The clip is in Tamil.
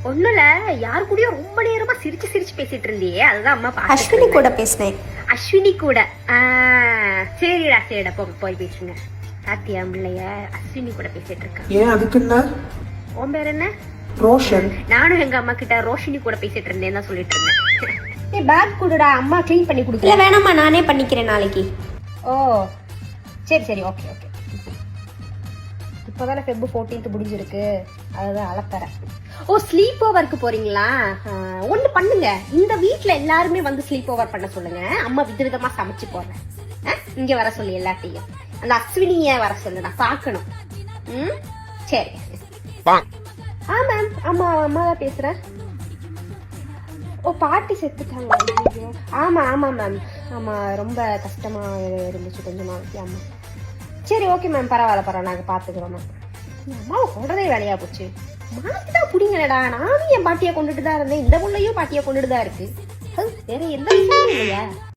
ஒண்ணுல யாரு கூடயோ ரொம்ப நேரமா சிரிச்சு சிரிச்சு பேசிட்டு இருந்தியே, அதுதான் அம்மா பாத்து. அஸ்வினி கூட பேசினேன். அஸ்வினி கூட? சரிடா சரிடா, போய் பேசுங்க. சாத்தியா பிள்ளைய அஸ்வினி கூட பேசிட்டு இருக்கா. ஏன் அதுக்கு என்ன? உன் பேர் என்ன? ரோஷன். நானும் எங்க அம்மா கிட்ட ரோஷினி கூட பேசிட்டு இருந்தேன் தான் சொல்லிட்டு இருந்தேன். ஏ பேக் கொடுடா, அம்மா க்ளீன் பண்ணி கொடுக்கல. இல்ல வேணாம்மா, நானே பண்ணிக்கிறேன் நாளைக்கு. ஓ சரி சரி, ஓகே ஓகே. இப்போதானே Feb 14th முடிஞ்சிருக்கு, அதுதான் அளப்பறேன். ஓ ஸ்லீப் ஓவருக்கு போறீங்களா? ஒண்ணு பண்ணுங்க, இந்த வீட்ல எல்லாருமே வந்து ஸ்லீப் ஓவர் பண்ண சொல்லுங்க. அம்மா விதவிதமா சமைச்சு போடுறேன். இங்க வர சொல்லி எல்லாத்தையும். அந்த அஸ்வினிய வர சொல்லு, நான் பாக்கணும். சரி. ஆ மேம், ஆமா அம்மா தான் பேசுறேன். ஓ பாட்டி செத்துட்டாங்க. ஆமா ஆமா மேம், ஆமா ரொம்ப கஷ்டமா இருந்துச்சு கொஞ்ச நாளைக்கு. ஆமா சரி ஓகே மேம், பரவாயில்ல நாங்க பாத்துக்கிறோம் மேம். அம்மாவை கொண்டதே வேலையா போச்சு. மாத்தி தான் புடிங்கடா, நானும் என் பாட்டியை கொண்டுட்டு தான் இருந்தேன், இந்த புள்ளையும் பாட்டியை கொண்டுட்டு தான் இருக்கு. வேற எந்த விஷயமும் இல்லையா?